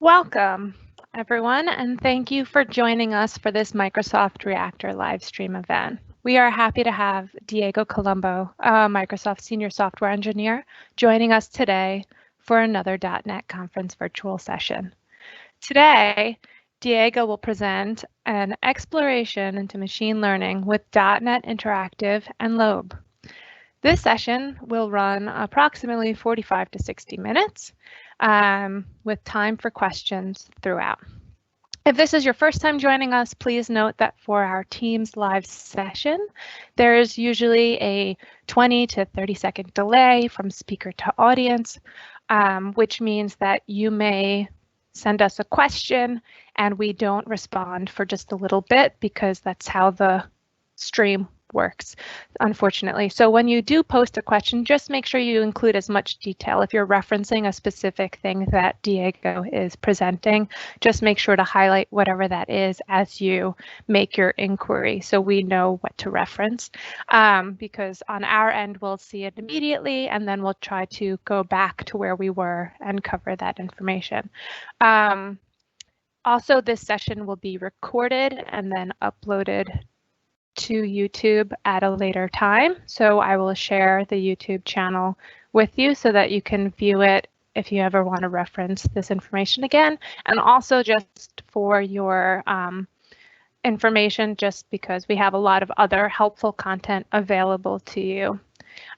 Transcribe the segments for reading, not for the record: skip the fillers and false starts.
Welcome, everyone, and thank you for joining us for this Microsoft Reactor livestream event. We are happy to have Diego Colombo, a Microsoft Senior Software Engineer, joining us today for another .NET Conference virtual session. Today, Diego will present an exploration into machine learning with .NET Interactive and Lobe. This session will run approximately 45 to 60 minutes with time for questions throughout. If this is your first time joining us, please note that for our Teams live session, there is usually a 20 to 30-second delay from speaker to audience, which means that you may send us a question and we don't respond for just a little bit because that's how the stream works, unfortunately. So when you do post a question, just make sure you include as much detail. If you're referencing a specific thing that Diego is presenting, just make sure to highlight whatever that is as you make your inquiry so we know what to reference. Because on our end, we'll see it immediately, and then we'll try to go back to where we were and cover that information. Also, this session will be recorded and then uploaded to YouTube at a later time. So I will share the YouTube channel with you so that you can view it if you ever want to reference this information again. And also just for your information, just because we have a lot of other helpful content available to you.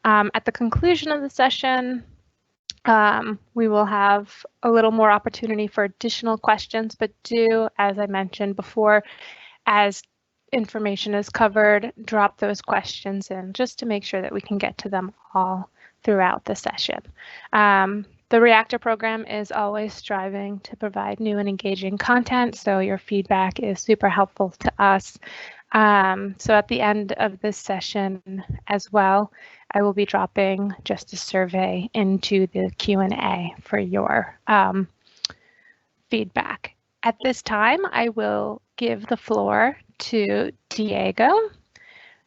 At the conclusion of the session, we will have a little more opportunity for additional questions, but do, as I mentioned before, as information is covered, drop those questions in just to make sure that we can get to them all throughout the session. The Reactor program is always striving to provide new and engaging content, so your feedback is super helpful to us. So at the end of this session as well, I will be dropping just a survey into the Q&A for your feedback. At this time, I will give the floor to Diego.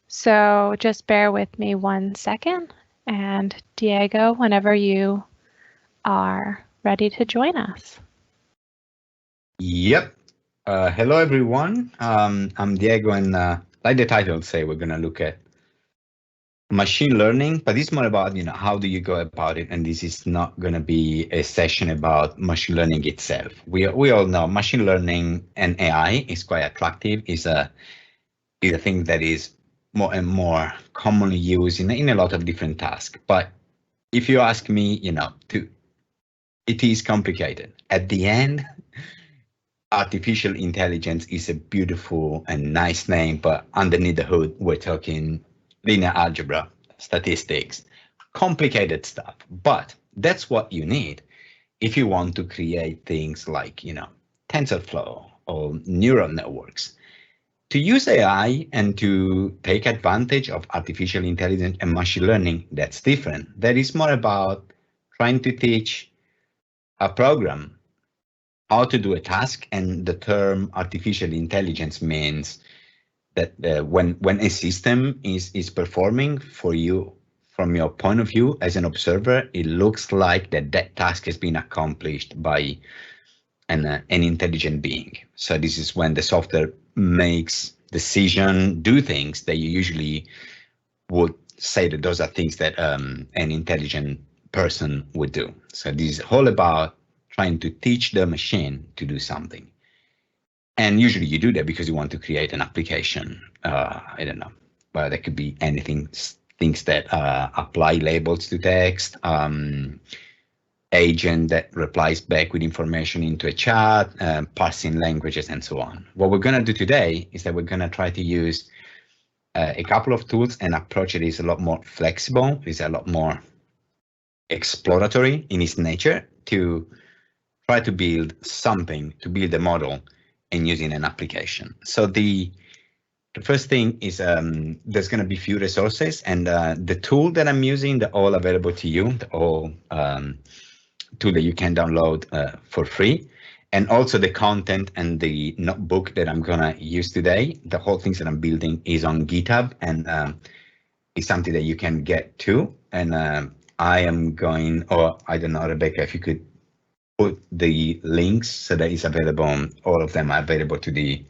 So just bear with me 1 second. And Diego, whenever you are ready to join us. Yep. Hello, everyone. I'm Diego, and like the title say, we're going to look at machine learning, but it's more about, how do you go about it? And this is not going to be a session about machine learning itself. We all know machine learning and AI is quite attractive. Is a thing that is more and more commonly used in a lot of different tasks. But if you ask me, it is complicated. At the end, artificial intelligence is a beautiful and nice name, but underneath the hood, we're talking linear algebra, statistics, complicated stuff. But that's what you need if you want to create things like, Tensorflow or neural networks. To use AI and to take advantage of artificial intelligence and machine learning, that's different. That is more about trying to teach a program how to do a task, and the term artificial intelligence means that when a system is performing for you from your point of view as an observer, it looks like that task has been accomplished by an intelligent being. So this is when the software makes decision, do things that you usually would say that those are things that an intelligent person would do. So this is all about trying to teach the machine to do something. And usually you do that because you want to create an application. I don't know, but that could be anything, things that apply labels to text, agent that replies back with information into a chat, parsing languages, and so on. What we're going to do today is that we're going to try to use a couple of tools and approach it is a lot more flexible, is a lot more exploratory in its nature to try to build something, to build a model and using an application. So the first thing is there's going to be few resources, and the tool that I'm using, they're all available to you, the all tool that you can download for free. And also the content and the notebook that I'm going to use today, the whole things that I'm building is on GitHub, and it's something that you can get to. And I am going, or I don't know, Rebecca, if you could put the links so that it's available. All of them are available to the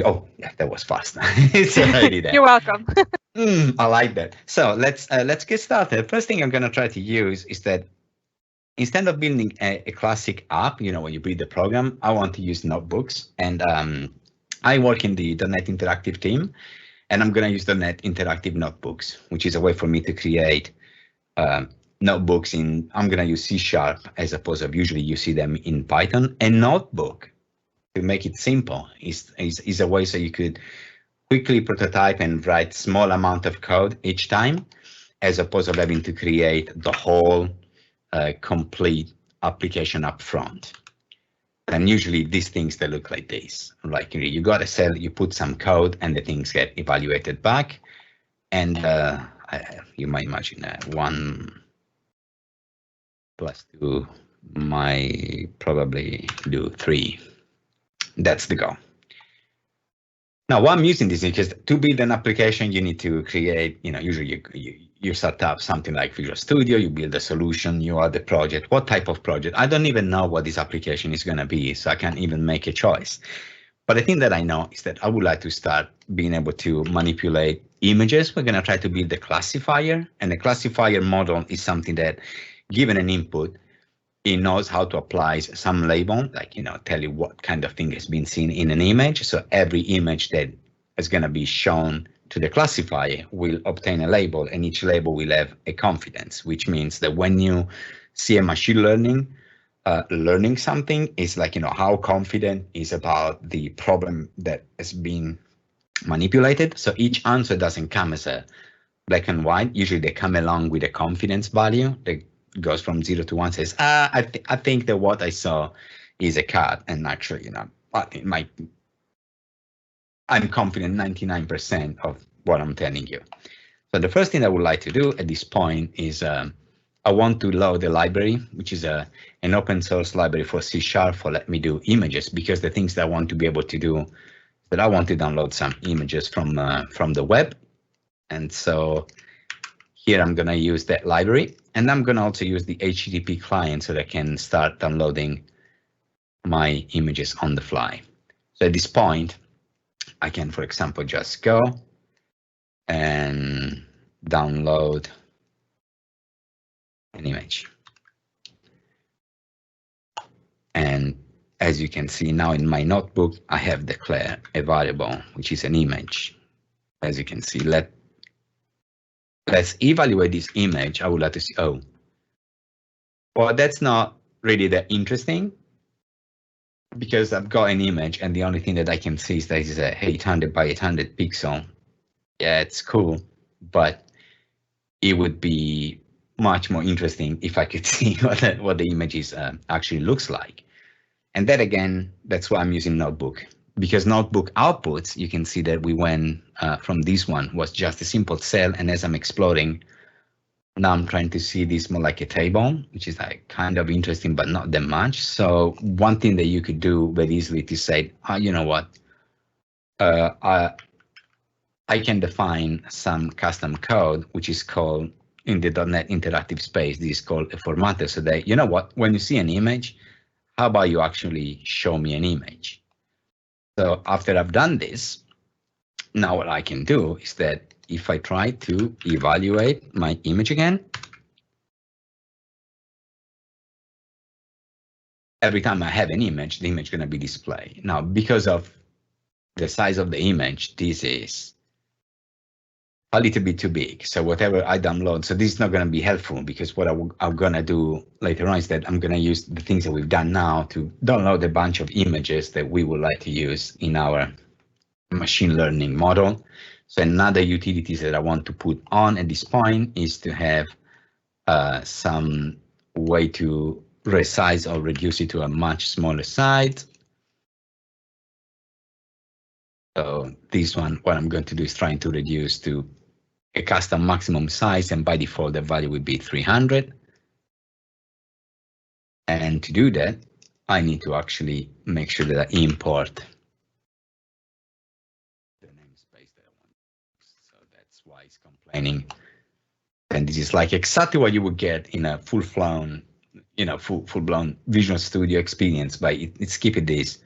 oh yeah, that was fast. It's already there. You're welcome. I like that. So let's get started. First thing I'm going to try to use is that instead of building a classic app, when you build the program, I want to use notebooks. And I work in the .NET Interactive team, and I'm going to use .NET Interactive Notebooks, which is a way for me to create notebooks I'm going to use C# as opposed to usually you see them in Python. A notebook, to make it simple, is a way so you could quickly prototype and write small amount of code each time, as opposed to having to create the whole complete application up front. And usually these things, they look like this. Like you got a cell, you put some code, and the things get evaluated back. And you might imagine 1 + 2 might probably do 3. That's the goal. Now, why I'm using this is because to build an application, you need to create, usually you set up something like Visual Studio, you build a solution, you are the project. What type of project? I don't even know what this application is going to be, so I can't even make a choice. But the thing that I know is that I would like to start being able to manipulate images. We're going to try to build a classifier, and the classifier model is something that, given an input, it knows how to apply some label, like, tell you what kind of thing has been seen in an image. So every image that is going to be shown to the classifier will obtain a label, and each label will have a confidence, which means that when you see a machine learning something, it's like, how confident is about the problem that has been manipulated. So each answer doesn't come as a black and white. Usually they come along with a confidence value that goes from 0 to 1, says, I think that what I saw is a cat, and actually, I'm confident 99% of what I'm telling you. So the first thing I would like to do at this point is I want to load a library, which is an open source library for C# for let me do images, because the things that I want to be able to do, that I want to download some images from the web. And so here I'm going to use that library, and I'm going to also use the HTTP client so that I can start downloading my images on the fly. So at this point, I can, for example, just go and download an image. And as you can see now in my notebook, I have declared a variable, which is an image. As you can see, let's evaluate this image. I would like to see, oh, well, that's not really that interesting, because I've got an image and the only thing that I can see is that it's a 800 by 800 pixel. Yeah, it's cool, but it would be much more interesting if I could see what the image is actually looks like. And that, again, that's why I'm using Notebook, because Notebook outputs, you can see that we went from this one was just a simple cell, and as I'm exploring, now I'm trying to see this more like a table, which is like kind of interesting, but not that much. So one thing that you could do very easily to say, you know what, I can define some custom code, which is called in the .NET interactive space, this is called a formatter. So that, you know what, when you see an image, how about you actually show me an image? So after I've done this, now what I can do is that if I try to evaluate my image again, every time I have an image, the image is going to be displayed. Now, because of the size of the image, this is a little bit too big. So whatever I download, so this is not going to be helpful, because what I'm going to do later on is that I'm going to use the things that we've done now to download a bunch of images that we would like to use in our machine learning model. So another utilities that I want to put on at this point is to have some way to resize or reduce it to a much smaller size. So this one, what I'm going to do is trying to reduce to a custom maximum size, and by default, the value would be 300. And to do that, I need to actually make sure that I import the namespace that I want. So that's why it's complaining And this is like exactly what you would get in a full-blown, full-blown Visual Studio experience, but it's keeping this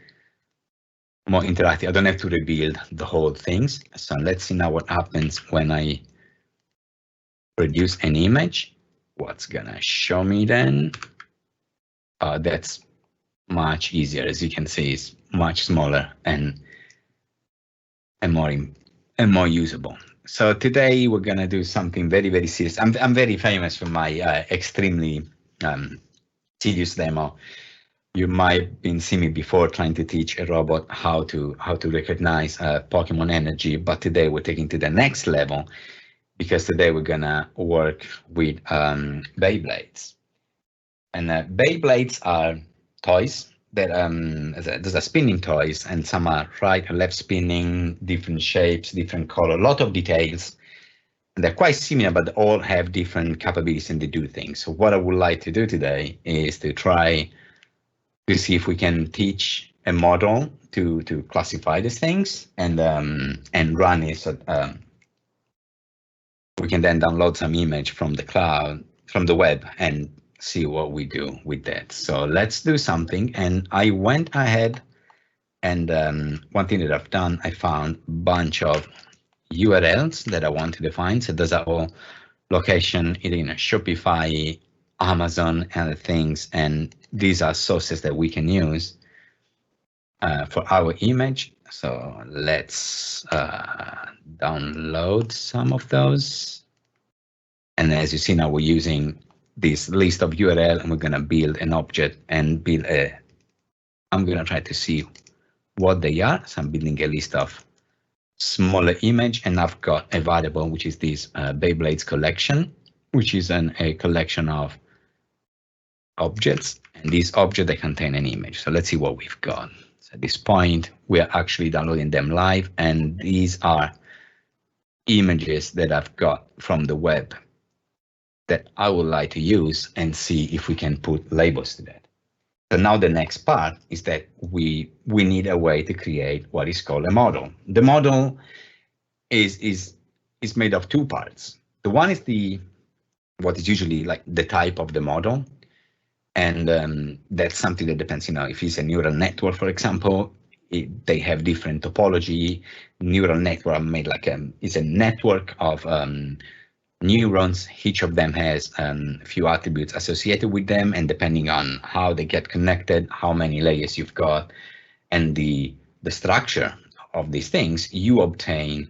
more interactive. I don't have to rebuild the whole things. So let's see now what happens when I produce an image. What's gonna show me then? That's much easier. As you can see, it's much smaller and more usable. So today we're gonna do something very, very serious. I'm very famous for my extremely serious demo. You might have been seeing me before trying to teach a robot how to recognize Pokemon energy, but today we're taking to the next level, because today we're gonna work with Beyblades. And Beyblades are toys that those are spinning toys, and some are right and left spinning, different shapes, different color, a lot of details. And they're quite similar, but they all have different capabilities and they do things. So what I would like to do today is to try to see if we can teach a model to classify these things and run it. So we can then download some image from the cloud, from the web, and see what we do with that. So let's do something. And I went ahead and one thing that I've done, I found a bunch of URLs that I want to define. So those are all location, Shopify, Amazon, and other things. And these are sources that we can use for our image. So let's download some of those. And as you see now, we're using this list of URL, and we're going to build an object and build I'm going to try to see what they are. So I'm building a list of smaller image, and I've got a variable, which is this Beyblades collection, which is a collection of objects, and these objects, they contain an image. So let's see what we've got. So at this point, we're actually downloading them live, and these are images that I've got from the web that I would like to use and see if we can put labels to that. So now the next part is that we need a way to create what is called a model. The model is made of two parts. The one is what is usually like the type of the model. And that's something that depends, if it's a neural network, for example, they have different topology. Neural network are made like it's a network of neurons. Each of them has a few attributes associated with them, and depending on how they get connected, how many layers you've got, and the structure of these things, you obtain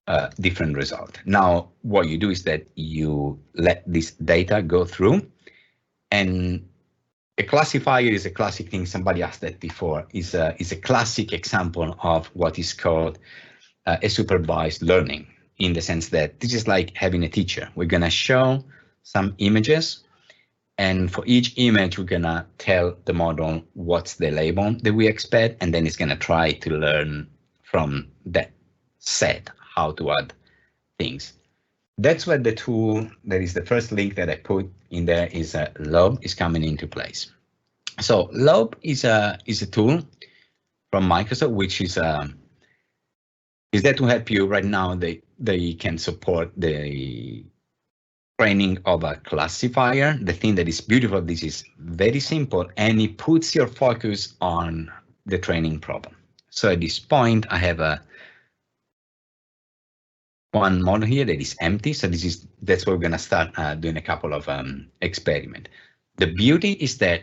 a different result. Now, what you do is that you let this data go through, and a classifier is a classic thing. Somebody asked that before. Is a classic example of what is called a supervised learning, in the sense that this is like having a teacher. We're going to show some images, and for each image, we're going to tell the model what's the label that we expect, and then it's going to try to learn from that set how to add things. That's where the tool, that is the first link that I put in there, is Lobe is coming into place. So Lobe is a tool from Microsoft, which is there to help you right now. They can support the training of a classifier. The thing that is beautiful, this is very simple, and it puts your focus on the training problem. So at this point, I have one model here that is empty. So that's where we're going to start doing a couple of experiments. The beauty is that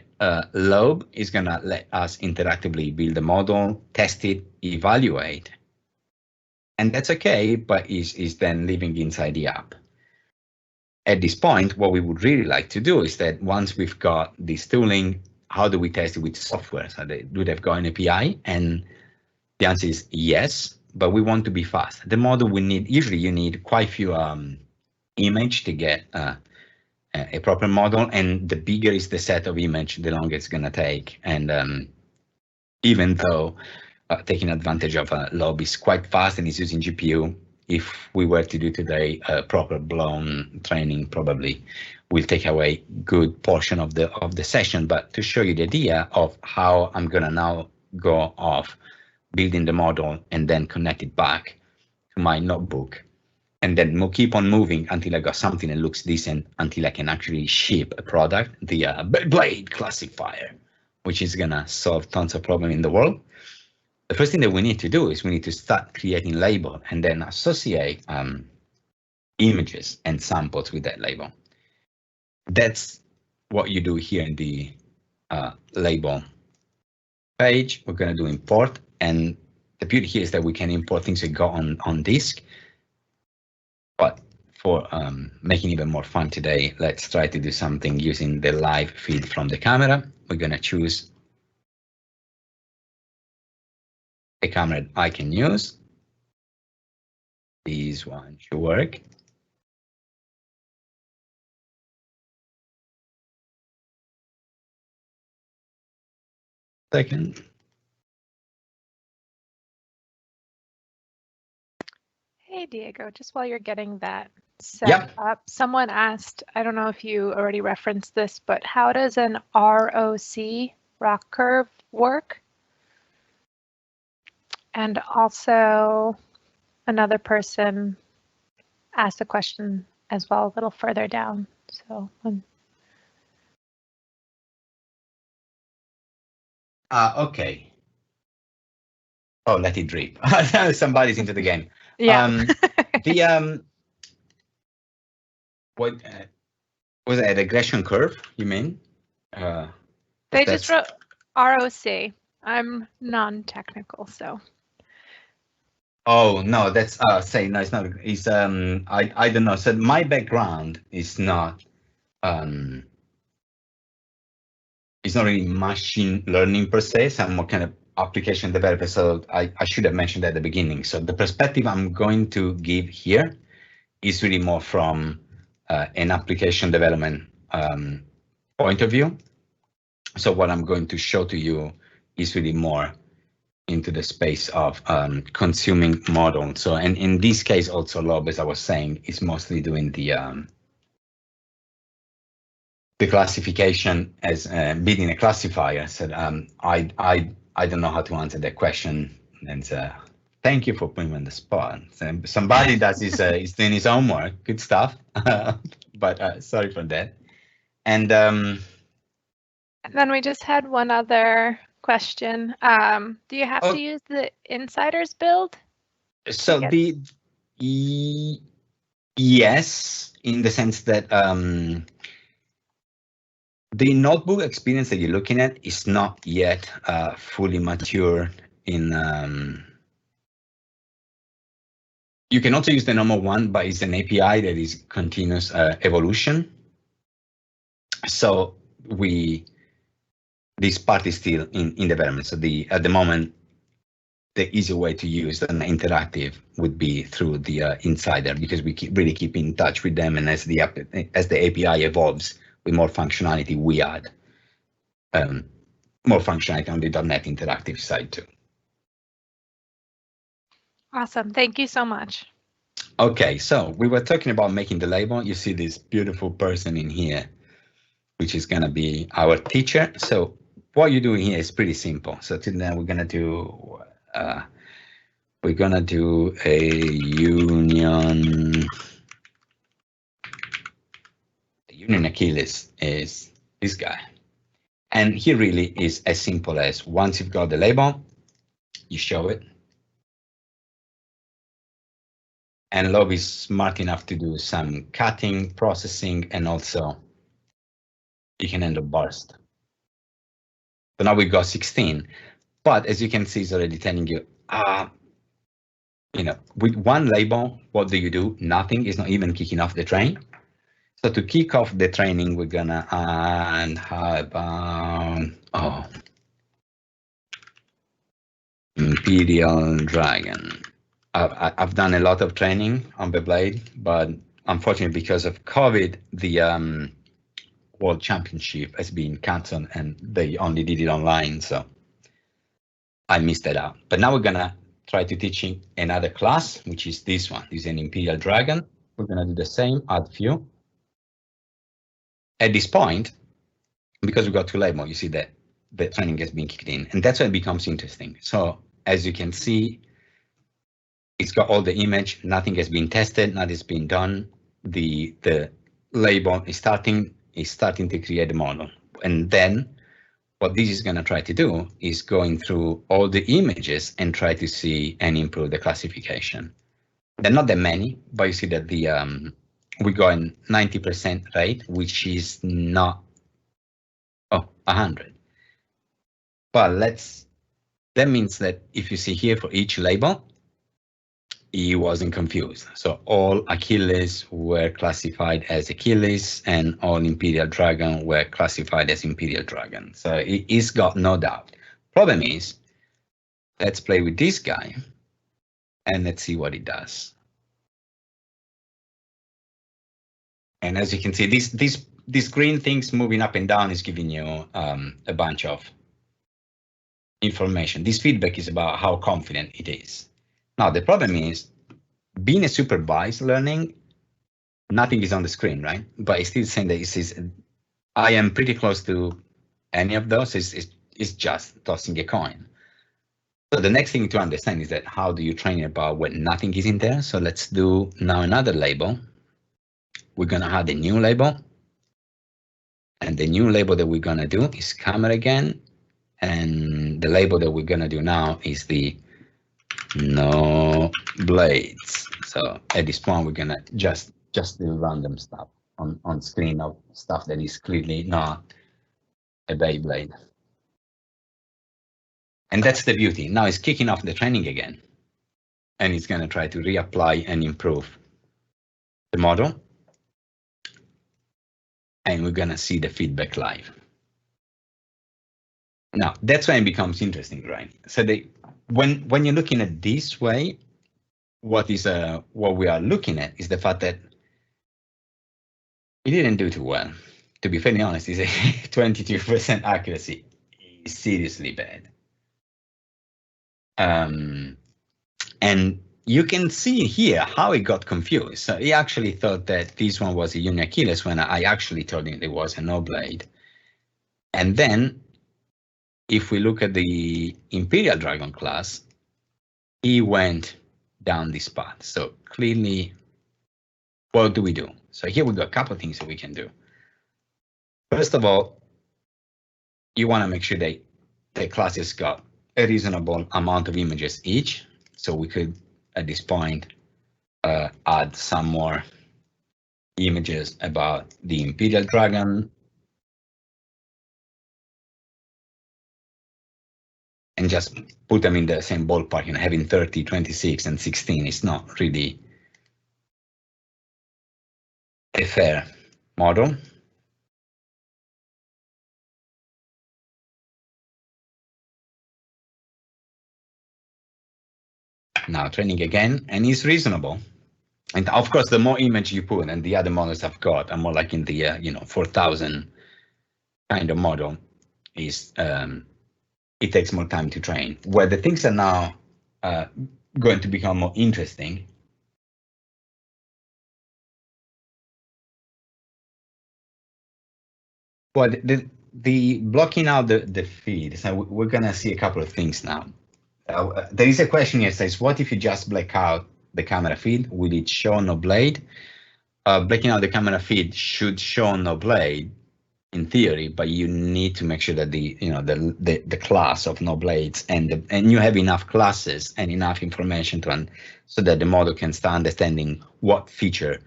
Lobe is going to let us interactively build a model, test it, evaluate. And that's okay, but is then living inside the app. At this point, what we would really like to do is that once we've got this tooling, how do we test it with software? So do they've got an API? And the answer is yes, but we want to be fast. The model we need, usually you need quite a few image to get a proper model, and the bigger is the set of image, the longer it's going to take. And even though taking advantage of Lobe is quite fast and is using GPU, if we were to do today a proper blown training, probably will take away good portion of the session. But to show you the idea of how I'm going to now go off building the model and then connect it back to my notebook, and then keep on moving until I got something that looks decent, until I can actually ship a product, the Blade classifier, which is gonna solve tons of problems in the world. The first thing that we need to do is we need to start creating label and then associate images and samples with that label. That's what you do here in the label page. We're going to do import, and the beauty here is that we can import things that go on disk. But for making it even more fun today, let's try to do something using the live feed from the camera. We're going to choose a camera I can use. This one should work. Second. Hey, Diego, just while you're getting that set up, someone asked, I don't know if you already referenced this, but how does an ROC, rock curve, work? And also another person asked a question as well a little further down. So Okay. Oh, let it drip. Somebody's into the game. Yeah. What was it, a regression curve, you mean? They just wrote ROC. I'm non-technical, so. Oh no, that's say no, it's not. It's I don't know. So my background is not it's not really machine learning per se. So I'm more kind of application developer. So I should have mentioned that at the beginning. So the perspective I'm going to give here is really more from an application development point of view. So what I'm going to show to you is really more into the space of consuming model. So, and in this case, also Lobe, as I was saying, is mostly doing the classification as building a classifier. So I don't know how to answer that question. And thank you for putting me on the spot. Somebody that is doing his homework. Good stuff. But sorry for that. And then we just had one other question. Do you have to use the insiders build? So yes, in the sense that the notebook experience that you're looking at is not yet fully mature in. You can also use the normal one, but it's an API that is continuous evolution. So this part is still in development. So at the moment, the easy way to use an interactive would be through the insider, because we really keep in touch with them, and as the API evolves with more functionality, we add more functionality on the .NET interactive side too. Awesome, thank you so much. Okay, so we were talking about making the label. You see this beautiful person in here, which is going to be our teacher. So what you're doing here is pretty simple. So today we're going to do a union. Union Achilles is this guy. And he really is as simple as, once you've got the label, you show it. And Lobe is smart enough to do some cutting, processing, and also you can end up burst. So now we've got 16. But as you can see, it's already telling you, with one label, what do? Nothing. Is not even kicking off the train. So to kick off the training, we're gonna and how about Imperial Dragon. I've done a lot of training on the Blade, but unfortunately, because of COVID, the World Championship has been cancelled, and they only did it online, so I missed that out. But now we're gonna try to teaching another class, which is this one. This is an Imperial Dragon. We're gonna do the same, add few. At this point, because we got two labels, you see that the training has been kicked in, and that's when it becomes interesting. So as you can see, it's got all the image, nothing has been tested, nothing has been done. The label is starting to create the model. And then what this is going to try to do is going through all the images and try to see and improve the classification. There are not that many, but you see that the we got a 90% rate, which is not 100. But that means that if you see here for each label, he wasn't confused. So all Achilles were classified as Achilles and all Imperial Dragon were classified as Imperial Dragon. So he's got no doubt. Problem is, let's play with this guy and let's see what it does. And as you can see, these green things moving up and down is giving you a bunch of information. This feedback is about how confident it is. Now, the problem is, being a supervised learning, nothing is on the screen, right? But it's still saying that it says, I am pretty close to any of those. It's just tossing a coin. So the next thing to understand is that how do you train it about when nothing is in there? So let's do now another label. We're going to add a new label. And the new label that we're going to do is camera again. And the label that we're going to do now is the no blades. So at this point, we're gonna just do random stuff on screen of stuff that is clearly not a Beyblade. And that's the beauty. Now it's kicking off the training again, and it's gonna try to reapply and improve the model. And we're gonna see the feedback live. Now that's when it becomes interesting, right? So when you're looking at this way, what we are looking at is the fact that it didn't do too well. To be fairly honest, it's a 22% accuracy is seriously bad. And you can see here how it got confused. So he actually thought that this one was a Uni Achilles when I actually told him it was a no blade. And then if we look at the Imperial Dragon class, he went down this path. So clearly, what do we do? So here we got a couple of things that we can do. First of all, you want to make sure that the classes got a reasonable amount of images each. So we could, at this point, add some more images about the Imperial Dragon. And just put them in the same ballpark, you know, having 30, 26, and 16 is not really a fair model. Now training again, and it's reasonable. And of course, the more image you put, and the other models I've got are more like in the 4,000 kind of model, is it takes more time to train. Where the things are now going to become more interesting. Well, the blocking out the feed, so we're going to see a couple of things now. There is a question here that says, what if you just black out the camera feed? Will it show no blade? Blacking out the camera feed should show no blade in theory, but you need to make sure that the class of no blades and you have enough classes and enough information so that the model can start understanding what feature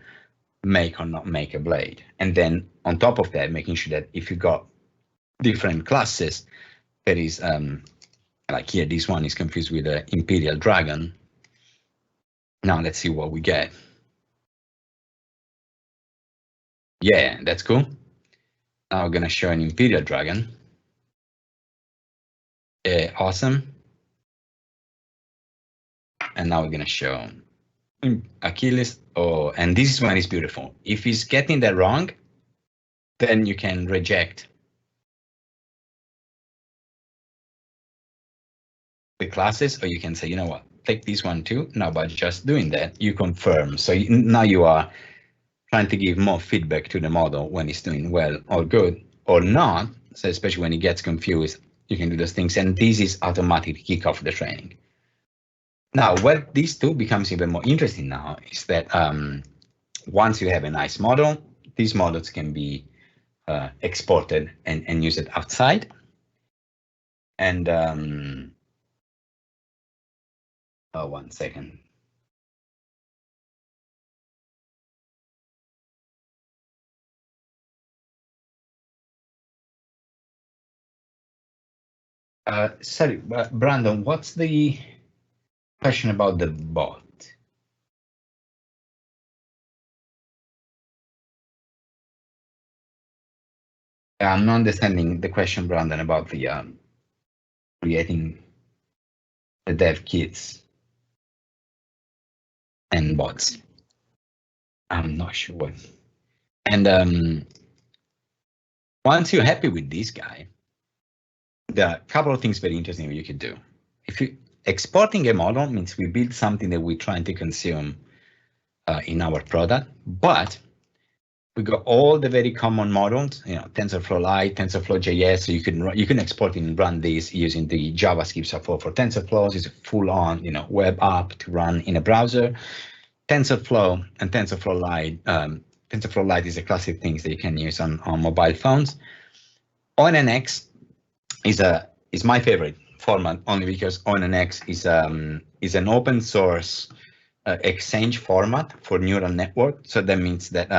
make or not make a blade. And then on top of that, making sure that if you got different classes, there is like here, this one is confused with the Imperial Dragon. Now let's see what we get. Yeah, that's cool. Now we're going to show an Imperial Dragon. Awesome. And now we're going to show Achilles. Oh, and this one is beautiful. If he's getting that wrong, then you can reject the classes, or you can say, you know what, take this one too. Now, by just doing that, you confirm. So now you are trying to give more feedback to the model when it's doing well or good or not. So especially when it gets confused, you can do those things. And this is automatic kick off the training. Now, where these two becomes even more interesting now is that once you have a nice model, these models can be exported and used outside. And oh, 1 second. Sorry, Brandon, what's the question about the bot? I'm not understanding the question, Brandon, about the creating the dev kits and bots. I'm not sure what. And once you're happy with this guy, there are a couple of things very interesting you could do. If you exporting a model means we build something that we're trying to consume in our product, but we got all the very common models, TensorFlow Lite, TensorFlow JS. So you can export and run these using the JavaScript support for TensorFlow. It's a full-on, web app to run in a browser. TensorFlow and TensorFlow Lite. TensorFlow Lite is a classic thing that you can use on mobile phones. ONNX is my favorite format only because ONNX is an open source exchange format for neural network. So that means that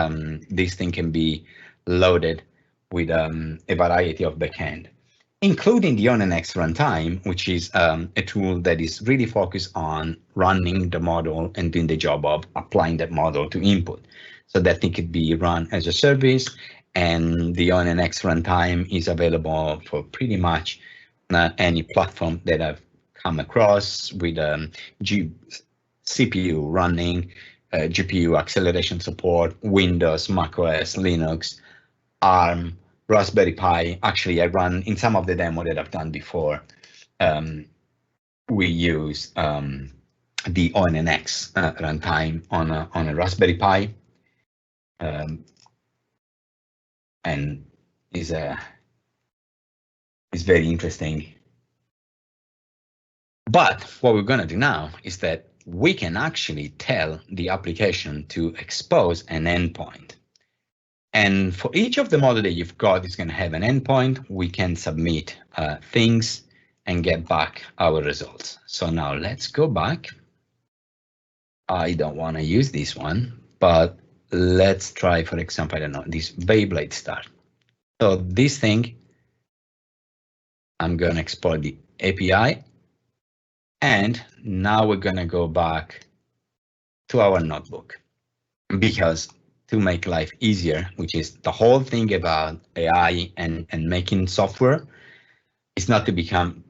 this thing can be loaded with a variety of backend, including the ONNX runtime, which is a tool that is really focused on running the model and doing the job of applying that model to input. So that thing could be run as a service, and the ONNX runtime is available for pretty much any platform that I've come across with CPU running, GPU acceleration support, Windows, macOS, Linux, ARM, Raspberry Pi. Actually, I run in some of the demo that I've done before. We use the ONNX runtime on a Raspberry Pi, and is very interesting. But what we're going to do now is that we can actually tell the application to expose an endpoint. And for each of the model that you've got is going to have an endpoint. We can submit things and get back our results. So now let's go back. I don't want to use this one, but let's try, for example, I don't know, this Beyblade star. So this thing, I'm going to export the API. And now we're going to go back to our notebook, because to make life easier, which is the whole thing about AI and making software, is not to become,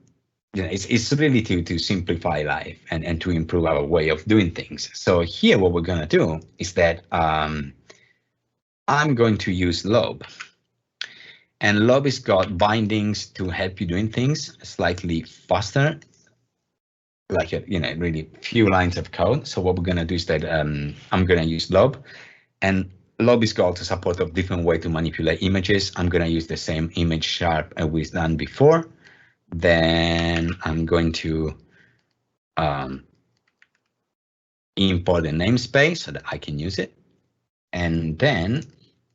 it's really to simplify life and to improve our way of doing things. So here, what we're going to do is that I'm going to use Lobe. And Lobe has got bindings to help you doing things slightly faster, like really few lines of code. So what we're going to do is that I'm going to use Lobe, and Lobe is got a support of different way to manipulate images. I'm going to use the same image sharp as we've done before. Then I'm going to import the namespace so that I can use it. And then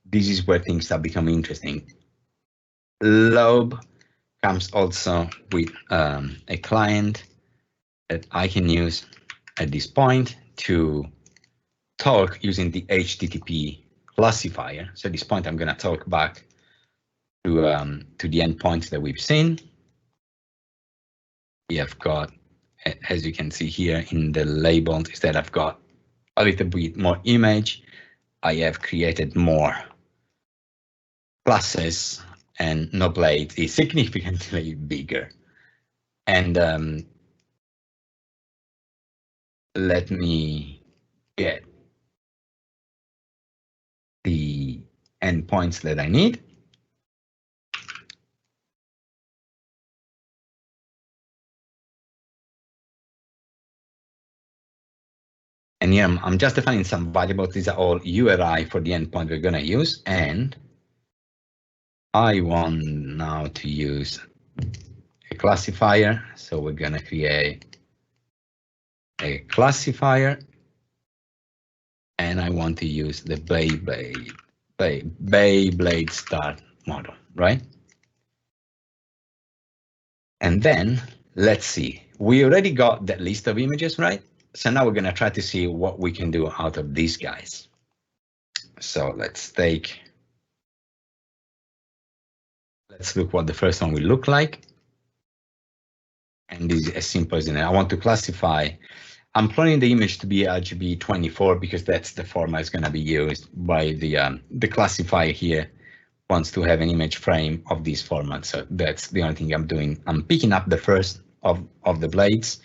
this is where things start becoming interesting. Lobe comes also with a client that I can use at this point to talk using the HTTP classifier. So at this point, I'm going to talk back to the endpoints that we've seen. We have got, as you can see here in the label, is that I've got a little bit more image. I have created more classes, and NoBlade is significantly bigger. And let me get the endpoints that I need. And here I'm just defining some variables. These are all URI for the endpoint we're going to use. And I want now to use a classifier. So we're going to create a classifier, and I want to use the Beyblade start model, right? And then let's see, we already got that list of images, right? So now we're going to try to see what we can do out of these guys. So let's look what the first one will look like. And this is as simple as I want to classify. I'm planning the image to be RGB 24 because that's the format is going to be used by the classifier here. Wants to have an image frame of this format, so that's the only thing I'm doing. I'm picking up the first of the blades,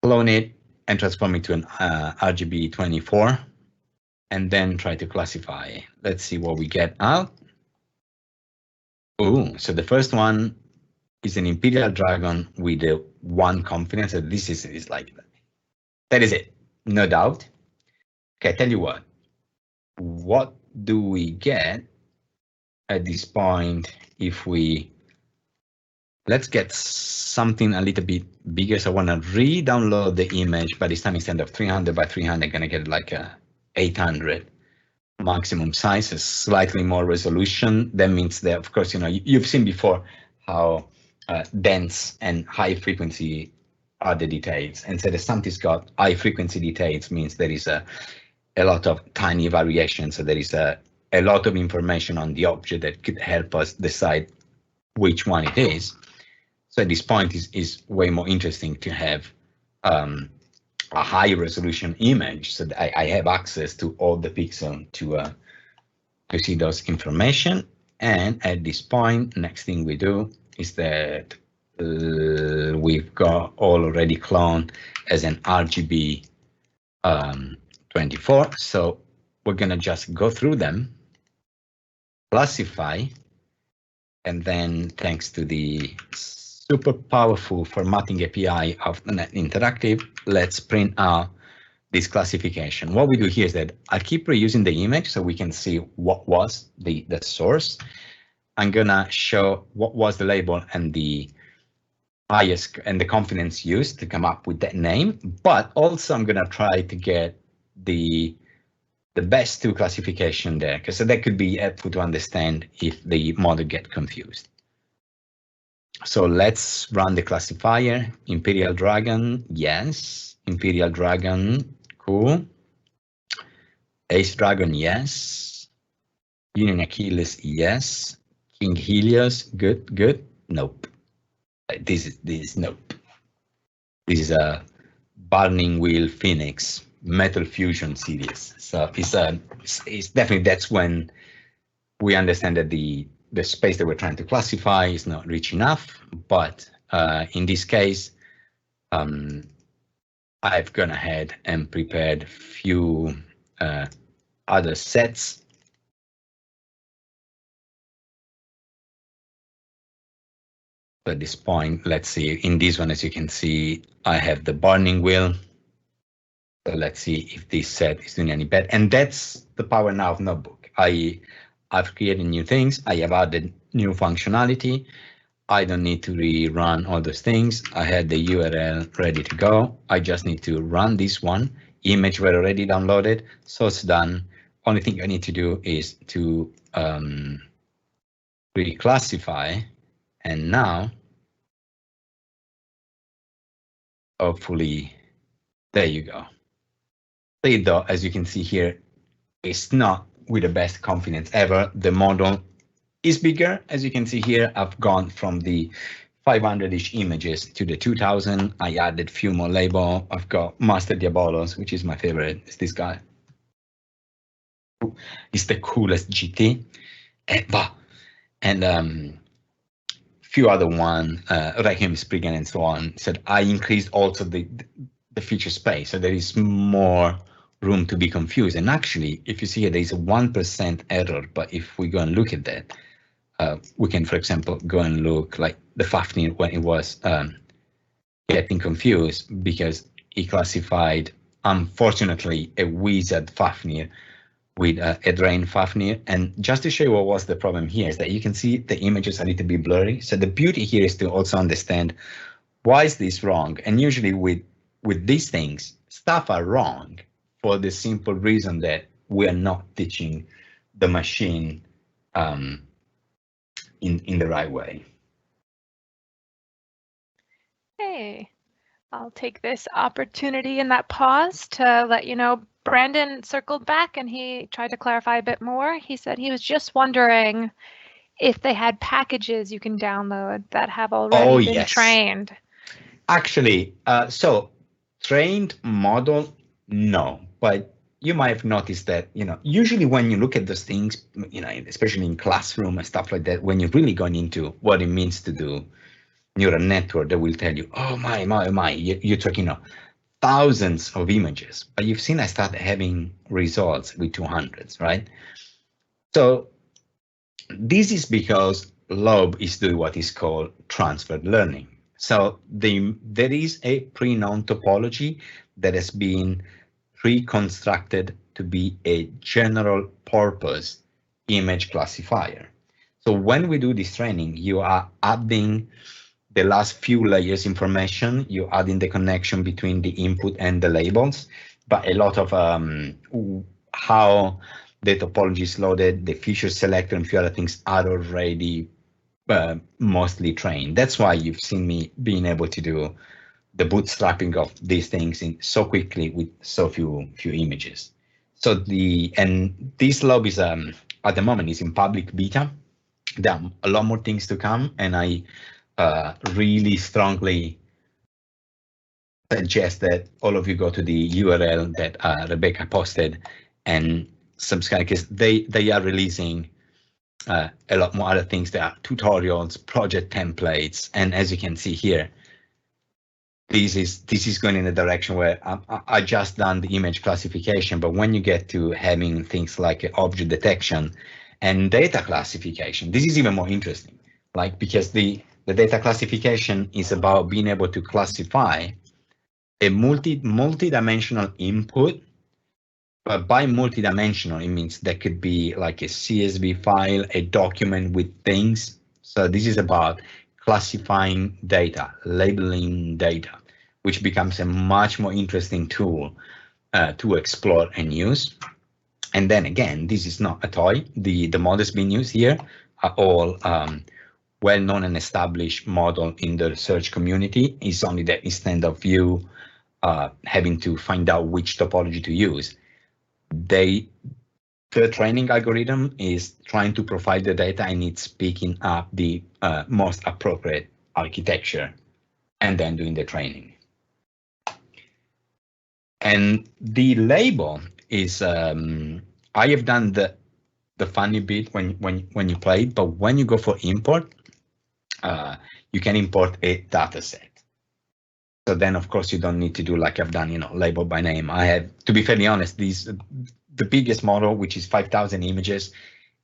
clone it, and transform it to an RGB 24, and then try to classify. Let's see what we get out. Oh, so the first one is an Imperial Dragon with a 1 confidence. So this is like that is it, no doubt. Okay, tell you what do we get at this point if we, let's get something a little bit bigger. So I want to re-download the image, but this time instead of 300 by 300, I'm going to get like a 800 maximum size, a slightly more resolution. That means that, of course, you've seen before how dense and high frequency are the details. And so the something's got high frequency details means there is a lot of tiny variations. So there is a lot of information on the object that could help us decide which one it is. So at this point is way more interesting to have a high resolution image so that I have access to all the pixels to see those information. And at this point, next thing we do is that we've got all already cloned as an RGB 24. So we're gonna just go through them, classify, and then thanks to the super powerful formatting API of Net Interactive, let's print out this classification. What we do here is that I keep reusing the image so we can see what was the source. I'm gonna show what was the label and the highest and the confidence used to come up with that name, but also I'm gonna try to get the best 2 classification there, because so that could be helpful to understand if the model get confused. So let's run the classifier. Imperial Dragon, yes. Imperial Dragon, cool. Ace Dragon, yes. Union Achilles, yes. King Helios, good. Nope. This is nope. This is a Burning Wheel Phoenix Metal Fusion series. So it's definitely, that's when we understand that the space that we're trying to classify is not rich enough. But in this case, I've gone ahead and prepared a few other sets. At this point, let's see, in this one, as you can see, I have the Burning Wheel. So let's see if this set is doing any better. And that's the power now of Notebook. I've created new things. I have added new functionality. I don't need to rerun all those things. I had the URL ready to go. I just need to run this one. Image were already downloaded, so it's done. Only thing I need to do is to reclassify. And now, hopefully, there you go. Though, as you can see here, it's not with the best confidence ever. The model is bigger. As you can see here, I've gone from the 500-ish images to the 2000. I added a few more labels. I've got Master Diabolos, which is my favorite. It's this guy. It's the coolest GT. And few other one, Requiem Spriggan and so on. So I increased also the feature space, so there is more room to be confused. And actually, if you see here, there is a 1% error, but if we go and look at that, we can, for example, go and look like the Fafnir when it was getting confused because he classified, unfortunately, a wizard Fafnir with a drain Fafnir. And just to show you what was the problem here is that you can see the images are a little bit blurry. So the beauty here is to also understand why is this wrong. And usually with with these things, stuff are wrong for the simple reason that we are not teaching the machine in the right way. Hey, I'll take this opportunity in that pause to let you know Brandon circled back and he tried to clarify a bit more. He said he was just wondering if they had packages you can download that have already been trained. Actually, so trained model, no, but you might have noticed that, usually when you look at those things, especially in classroom and stuff like that, when you're really going into what it means to do neural network, they will tell you, oh my, you're talking thousands of images, but you've seen I started having results with 200s, right? So this is because Lobe is doing what is called transfer learning. So there is a pre-known topology that has been pre-constructed to be a general purpose image classifier. So when we do this training, you are adding the last few layers information, you're adding the connection between the input and the labels, but a lot of how the topology is loaded, the feature selector and a few other things are already mostly trained. That's why you've seen me being able to do the bootstrapping of these things in so quickly with so few images. So this Lobe is at the moment is in public beta. There are a lot more things to come, and I really strongly suggest that all of you go to the URL that Rebecca posted and subscribe, because they are releasing a lot more other things. There are tutorials, project templates, and as you can see here, this is going in a direction where I just done the image classification, but when you get to having things like object detection and data classification, this is even more interesting, like because the data classification is about being able to classify a multi-dimensional input. But by multi-dimensional, it means that could be like a CSV file, a document with things. So this is about classifying data, labeling data, which becomes a much more interesting tool to explore and use. And then again, this is not a toy. The models being used here are all well-known and established model in the research community. It's only that instead of you having to find out which topology to use, the training algorithm is trying to provide the data and it's picking up the most appropriate architecture and then doing the training. And the label is, I have done the funny bit when you play, but when you go for import, you can import a data set. So then, of course, you don't need to do like I've done, label by name. I have, to be fairly honest, the biggest model, which is 5,000 images,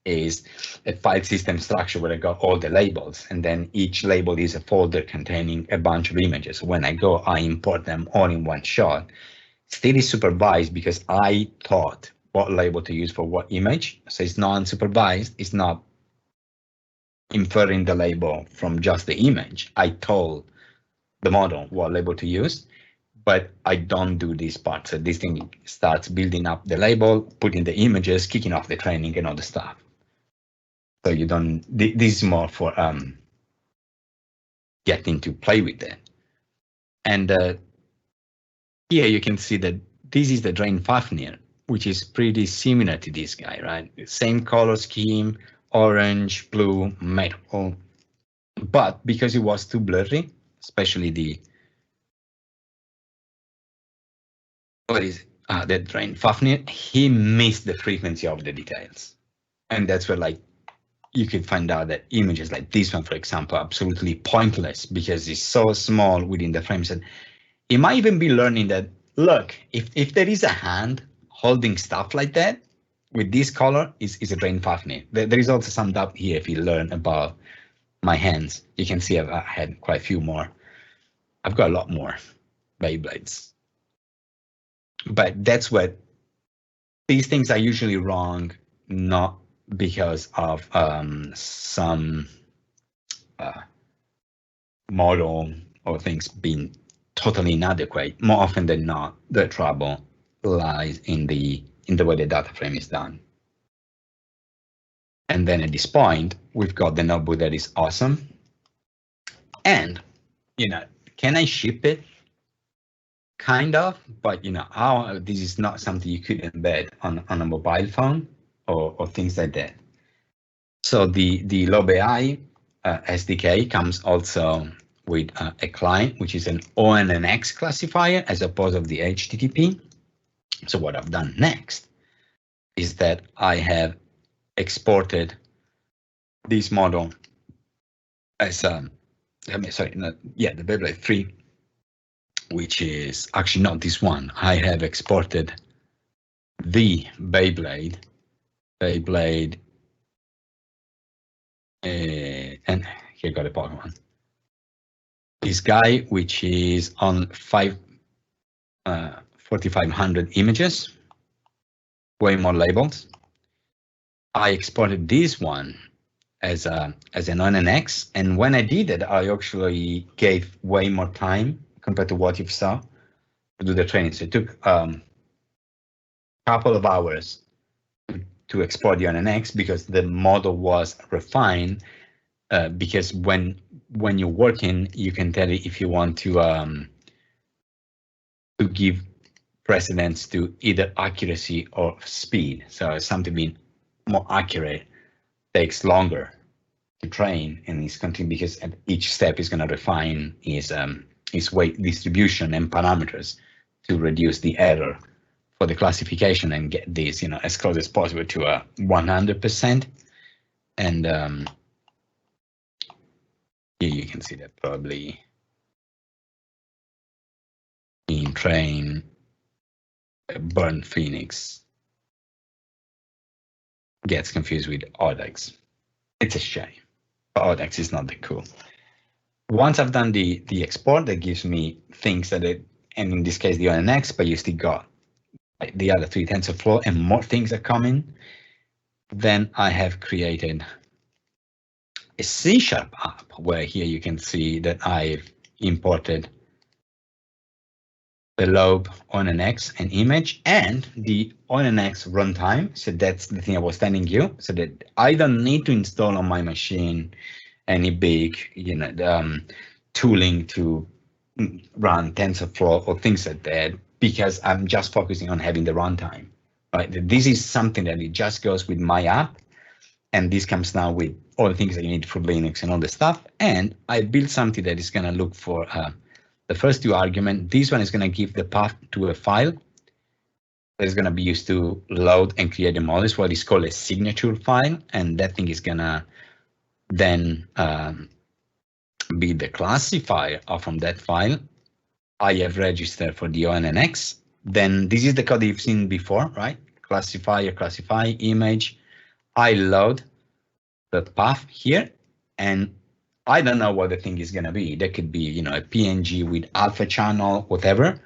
is a file system structure where I got all the labels, and then each label is a folder containing a bunch of images. When I go, I import them all in one shot. Still is supervised because I thought what label to use for what image. So it's not unsupervised. It's not inferring the label from just the image. I told the model what label to use, but I don't do this part. So this thing starts building up the label, putting the images, kicking off the training and all the stuff. So you don't, this is more for getting to play with it. And here you can see that this is the drain Fafnir, which is pretty similar to this guy, right? Same color scheme, orange, blue, metal. But because it was too blurry, especially the, what is it? The drain Fafnir, he missed the frequency of the details. And that's where like you could find out that images like this one, for example, are absolutely pointless because it's so small within the frames. And it might even be learning that, look, if there is a hand holding stuff like that with this color, is a drain Fafnir. There is also some doubt here if you learn about my hands. You can see I've had quite a few more. I've got a lot more Beyblades. But that's what these things are usually wrong, not because of some model or things being totally inadequate. More often than not, the trouble lies in the way the data frame is done. And then at this point, we've got the notebook that is awesome. And, can I ship it? Kind of, but how this is not something you could embed on a mobile phone or things like that. So the Lobe AI SDK comes also with a client, which is an ONNX classifier as opposed to the HTTP. So what I've done next is that I have exported this model as the Beyblade 3, which is actually not this one. I have exported the Beyblade, and here got a Pokemon. This guy, which is on 4,500 images, way more labels. I exported this one as an ONNX, and when I did it, I actually gave way more time compared to what you saw to do the training. So it took a couple of hours to export the ONNX because the model was refined. Because when you're working, you can tell it if you want to give precedence to either accuracy or speed. So something being more accurate takes longer to train, and it's continuing because each step is going to refine its weight distribution and parameters to reduce the error for the classification and get this as close as possible to 100%. And here you can see that probably in train Burn Phoenix gets confused with ONNX. It's a shame, but ONNX is not that cool. Once I've done the export, that gives me things that and in this case the ONNX, but you still got the other 3 TensorFlow and more things are coming. Then I have created a C# app where here you can see that I've imported the Lobe ONNX and image and the ONNX runtime. So that's the thing I was telling you, so that I don't need to install on my machine any big, tooling to run TensorFlow or things like that, because I'm just focusing on having the runtime. Right? This is something that it just goes with my app, and this comes now with all the things that you need for Linux and all the stuff. And I built something that is going to look for the first 2 arguments. This one is going to give the path to a file that is going to be used to load and create the model. It's what is called a signature file, and that thing is going to then be the classifier from that file. I have registered for the ONNX. Then this is the code you've seen before, right? Classifier, classify, image. I load the path here, and I don't know what the thing is going to be. That could be, a PNG with alpha channel, whatever.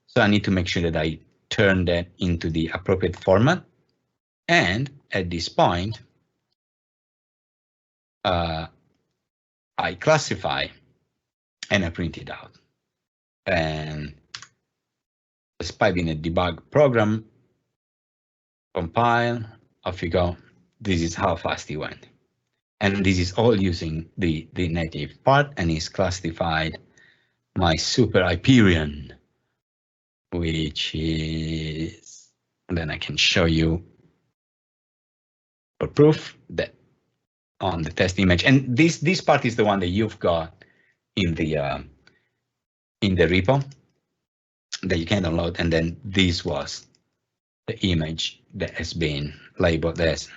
So I need to make sure that I turn that into the appropriate format. And at this point, I classify and I print it out. And despite being a debug program, compile, off you go. This is how fast it went. And this is all using the native part, and is classified my super Hyperion, which is, then I can show you for proof that on the test image. And this part is the one that you've got in the repo that you can download. And then this was the image that has been labeled as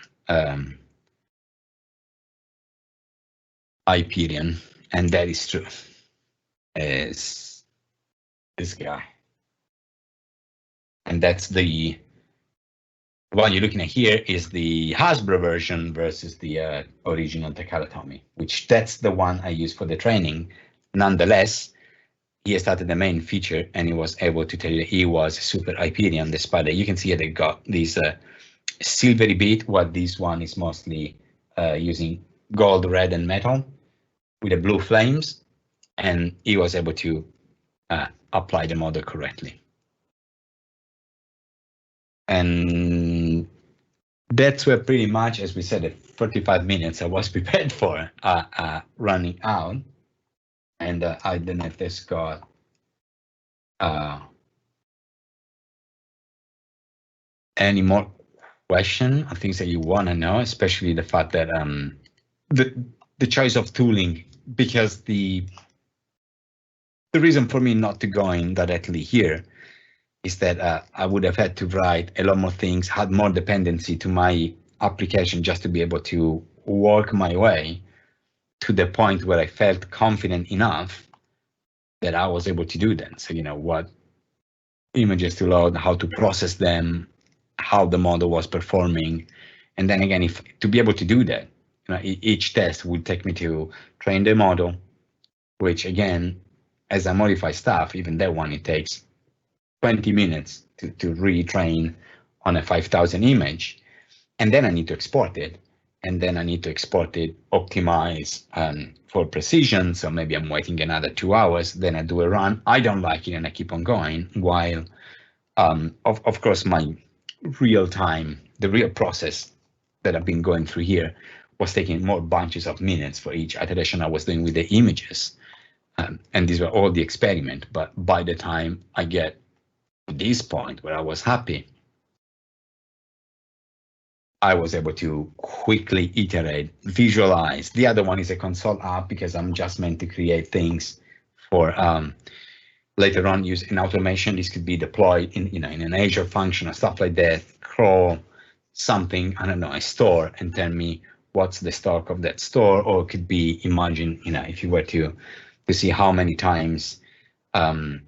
Hyperion, and that is true. Is this guy, and that's the one you're looking at here is the Hasbro version versus the original Takara, which that's the one I use for the training. Nonetheless, he started the main feature, and he was able to tell you that he was super Hyperion, despite that you can see that they got this silvery bit, what this one is mostly using gold, red, and metal with the blue flames, and he was able to apply the model correctly. And that's where pretty much, as we said, at 45 minutes I was prepared for running out. And I don't know if this got any more question or things that you want to know, especially the fact that the choice of tooling, because the reason for me not to go in directly here is that I would have had to write a lot more things, had more dependency to my application just to be able to work my way to the point where I felt confident enough that I was able to do that. So, what images to load, how to process them, how the model was performing. And then again, to be able to do that, each test would take me to train the model, which again, as I modify stuff, even that one, it takes 20 minutes to retrain on a 5,000 image. And then I need to export it. And then I need to export it, optimize for precision. So maybe I'm waiting another 2 hours, then I do a run. I don't like it and I keep on going, while of course my real time, the real process that I've been going through here was taking more bunches of minutes for each iteration I was doing with the images. And these were all the experiment. But by the time I get to this point where I was happy, I was able to quickly iterate, visualize. The other one is a console app because I'm just meant to create things for later on use in automation. This could be deployed in an Azure function or stuff like that. Crawl something, I don't know, a store, and tell me what's the stock of that store. Or it could be, imagine, if you were to see how many times a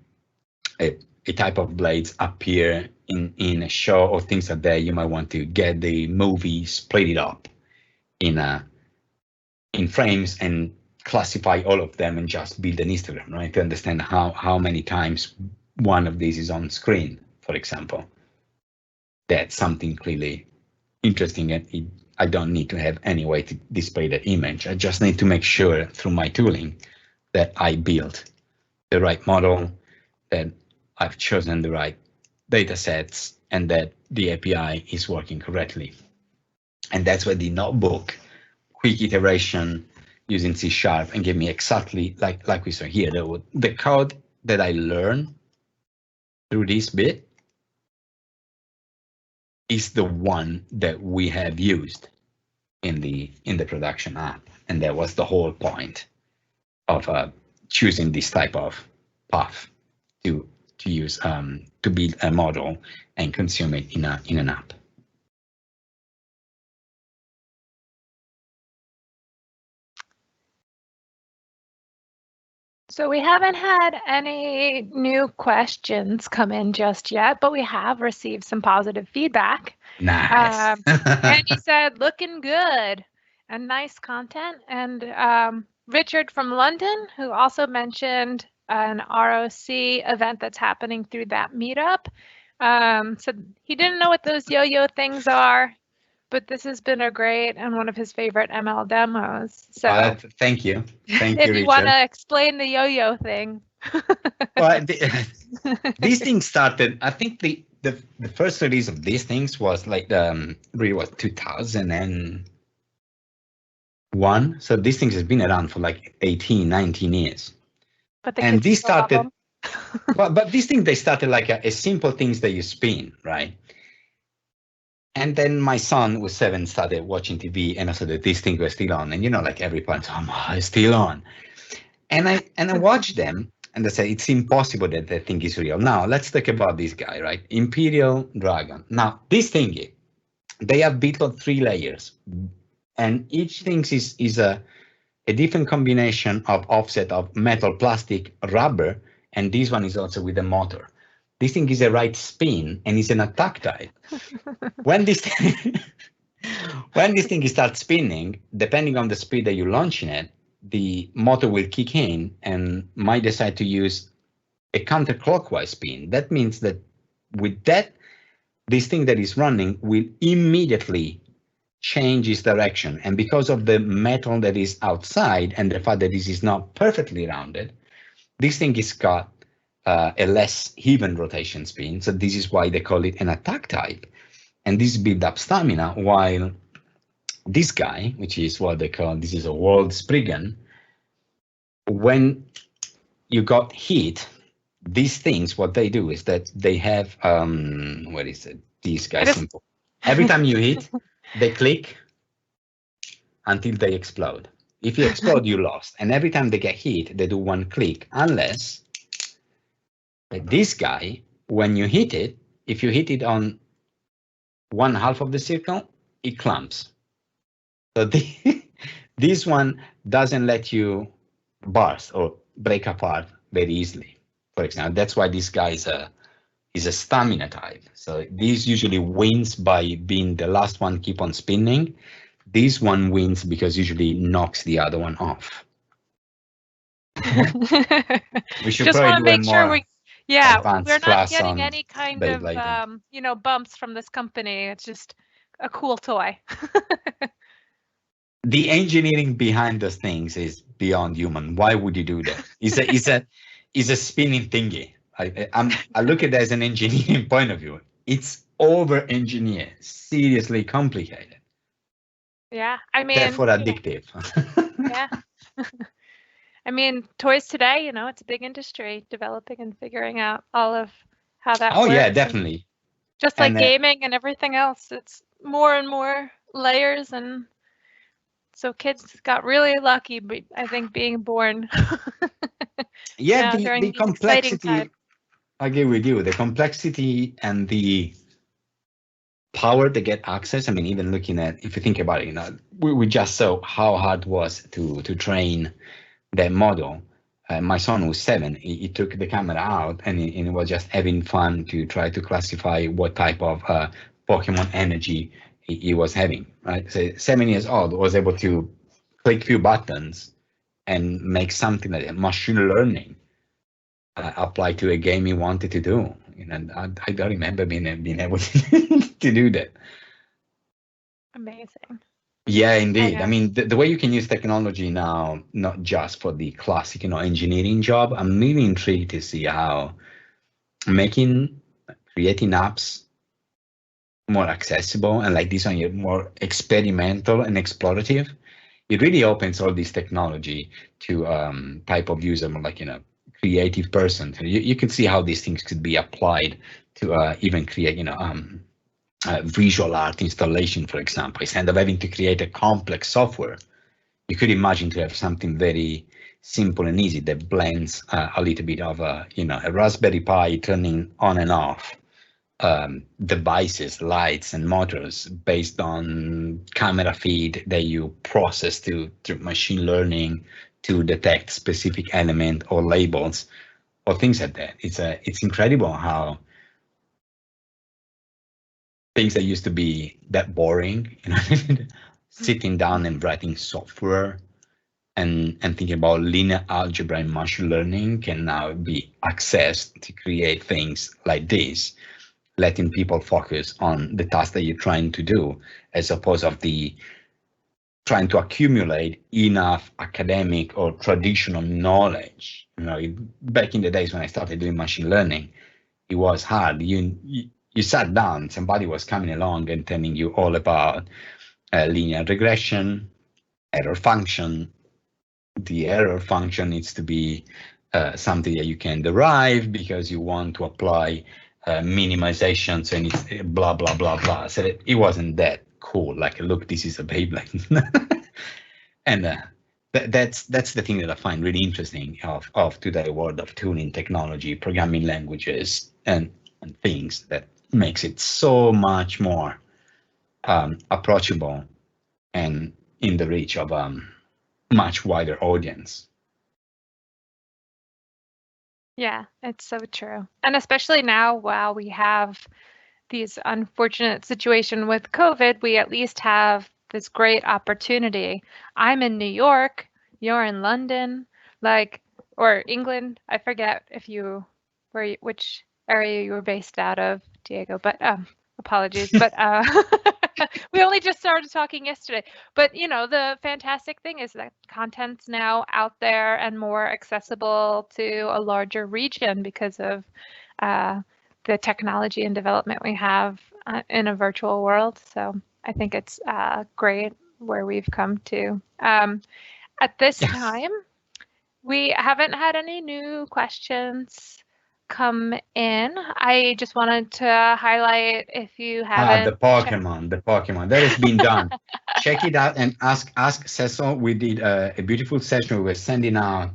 type of blades appear in a show or things like that, you might want to get the movie, split it up in frames and classify all of them and just build an histogram, right? To understand how many times one of these is on screen, for example. That's something clearly interesting, and I don't need to have any way to display the image. I just need to make sure through my tooling that I built the right model, that I've chosen the right data sets, and that the API is working correctly. And that's where the notebook, quick iteration using C# and give me exactly like we saw here, the code that I learned through this bit is the one that we have used in the production app. And that was the whole point of choosing this type of path to use to build a model and consume it in an app. So we haven't had any new questions come in just yet, but we have received some positive feedback. Nice. And he said, looking good and nice content. And Richard from London, who also mentioned an ROC event that's happening through that meetup, said he didn't know what those yo-yo things are, but this has been a great and one of his favorite ML demos. So thank you. Thank if you, you Richard. want to explain the yo-yo thing. Well, these things started, I think the first release of these things was like really was 2001. So these things have been around for like 18, 19 years. And these started, but these things, they started like a simple things that you spin, right? And then my son, who was 7, started watching TV, and I saw that these things were still on. And like every parent, it's still on. And I watched them, and I said, it's impossible that that thing is real. Now let's talk about this guy, right? Imperial Dragon. Now this thing, they have built on 3 layers, and each thing is a different combination of offset of metal, plastic, rubber, and this one is also with a motor. This thing is a right spin, and it's not tactile. When this thing starts spinning, depending on the speed that you're launching it, the motor will kick in and might decide to use a counterclockwise spin. That means that with that, this thing that is running will immediately change its direction. And because of the metal that is outside and the fact that this is not perfectly rounded, this thing is got a less even rotation spin. So this is why they call it an attack type. And this build up stamina, while this guy, which is what they call, this is a world Spriggan, when you got hit, these things, what they do is that they have, what is it? These guys simple. Every time you hit, they click until they explode. If you explode, you lost. And every time they get hit, they do one click, unless like this guy, when you hit it, if you hit it on one half of the circle, it clamps. So this one doesn't let you burst or break apart very easily. For example, that's why this guy is a stamina type. So this usually wins by being the last one keep on spinning. This one wins because usually knocks the other one off. We should just want to make sure we're not getting any kind of bumps from this company. It's just a cool toy. The engineering behind those things is beyond human. Why would you do that? It's a spinning thingy. I look at it as an engineering point of view. It's over engineered, seriously complicated. Yeah, I mean, therefore addictive. Yeah. I mean, toys today, it's a big industry, developing and figuring out all of how that works. Oh yeah, definitely. Just like gaming and everything else, it's more and more layers, and so kids got really lucky, I think, being born. Yeah, the complexity, I agree with you, the complexity and the power to get access. I mean, even looking at, if you think about it, we just saw how hard it was to train that model. My son was 7. He took the camera out and he was just having fun to try to classify what type of Pokemon energy he was having. Right, so 7 years old, was able to click few buttons and make something like machine learning apply to a game he wanted to do. I don't remember being able to do that. Amazing. Yeah, indeed. I mean, the way you can use technology now, not just for the classic, engineering job, I'm really intrigued to see how creating apps more accessible and like this one, more experimental and explorative. It really opens all this technology to type of user, more like, creative person. So you can see how these things could be applied to even create, visual art installation, for example. Instead of having to create a complex software, you could imagine to have something very simple and easy that blends a little bit of a Raspberry Pi turning on and off devices, lights and motors based on camera feed that you process through machine learning to detect specific element or labels or things like that. It's incredible how things that used to be that boring, sitting down and writing software and thinking about linear algebra and machine learning can now be accessed to create things like this, letting people focus on the task that you're trying to do, as opposed of the trying to accumulate enough academic or traditional knowledge. Back in the days when I started doing machine learning, it was hard. You sat down, somebody was coming along and telling you all about linear regression, error function. The error function needs to be something that you can derive because you want to apply minimization, so it's blah, blah, blah, blah. So it wasn't that cool. Like, look, this is a Beyblade. And that's the thing that I find really interesting of today world of tuning technology, programming languages, and things that makes it so much more approachable and in the reach of much wider audience. Yeah, it's so true. And especially now, while we have these unfortunate situation with COVID, we at least have this great opportunity. I'm in New York, you're in London, or England. I forget which area you were based out of, Diego, but apologies. But We only just started talking yesterday. But, you know, the fantastic thing is that content's now out there and more accessible to a larger region because of the technology and development we have in a virtual world. So I think it's great where we've come to. At this time, we haven't had any new questions come in. I just wanted to highlight, if you haven't. The Pokemon that has been done. Check it out and ask Cecil. We did a beautiful session. We were sending out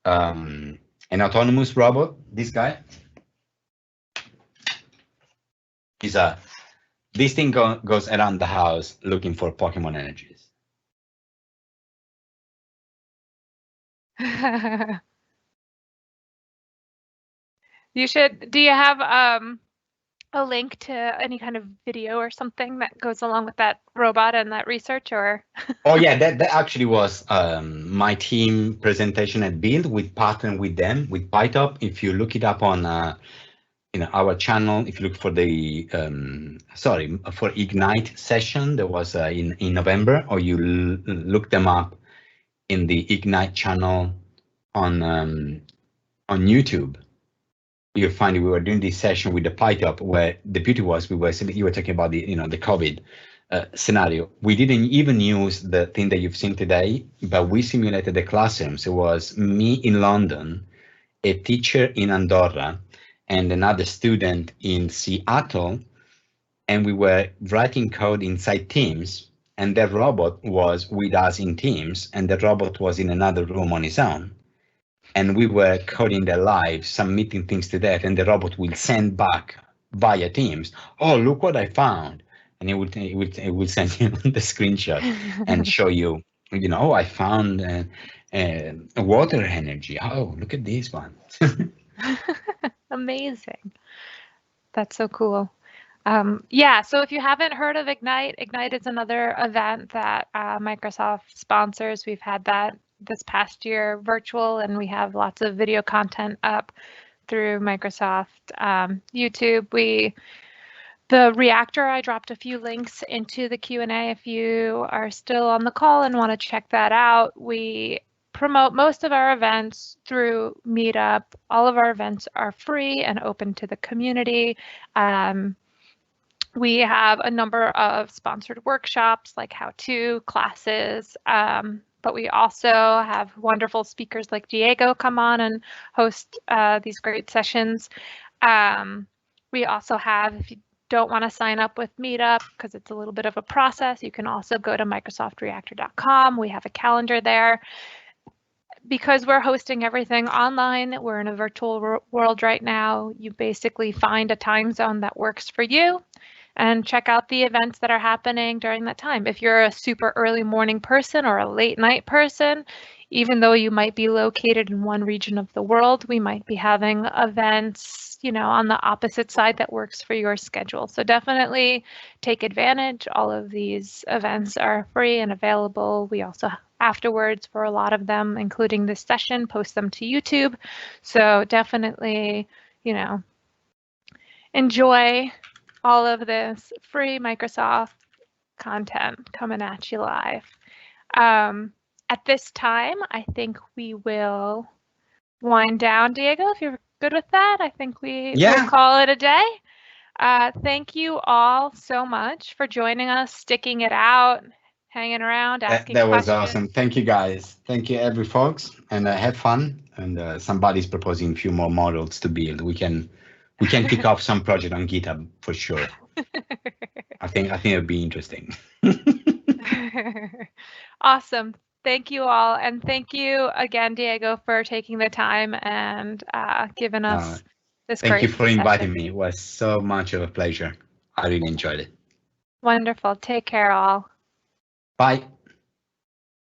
an autonomous robot. This guy is this thing goes around the house looking for Pokemon energies. You should. Do you have a link to any kind of video or something that goes along with that robot and that research, or? Oh yeah, that actually was my team presentation at Build. We partnered with them with PyTop. If you look it up on our channel, if you look for the for Ignite session, there was in November, or you look them up in the Ignite channel on YouTube. You'll find we were doing this session with the PyTop, where the beauty was you were talking about the the COVID scenario. We didn't even use the thing that you've seen today, but we simulated the classrooms. It was me in London, a teacher in Andorra, and another student in Seattle, and we were writing code inside Teams, and the robot was with us in Teams, and the robot was in another room on his own. And we were coding there live, submitting things to that, and the robot will send back via Teams. Oh, look what I found, and it will send you the screenshot and show you. Oh, I found water energy. Oh, look at this one. Amazing. That's so cool. Yeah, so if you haven't heard of Ignite, Ignite is another event that Microsoft sponsors. We've had that this past year virtual, and we have lots of video content up through Microsoft YouTube. The reactor, I dropped a few links into the Q&A if you are still on the call and want to check that out. We promote most of our events through Meetup. All of our events are free and open to the community. We have a number of sponsored workshops like how-to classes, but we also have wonderful speakers like Diego come on and host these great sessions. We also have, if you don't want to sign up with Meetup because it's a little bit of a process, you can also go to microsoftreactor.com. We have a calendar there. Because we're hosting everything online, we're in a virtual world right now. You basically find a time zone that works for you and check out the events that are happening during that time. If you're a super early morning person or a late night person, even though you might be located in one region of the world, we might be having events, on the opposite side that works for your schedule. So definitely take advantage. All of these events are free and available. We also afterwards, for a lot of them, including this session, post them to YouTube. So definitely, enjoy all of this free Microsoft content coming at you live. At this time, I think we will wind down, Diego, if you're good with that. I think will call it a day. Thank you all so much for joining us, sticking it out, hanging around, asking that was questions. Awesome. Thank you, guys. Thank you, every folks, and have fun. And somebody's proposing a few more models to build. We can kick off some project on GitHub for sure. I think it'll be interesting. Awesome. Thank you all, and thank you again, Diego, for taking the time and giving us this great Thank you for inviting session. me. It was so much of a pleasure. I really enjoyed it. Wonderful. Take care, all. Bye.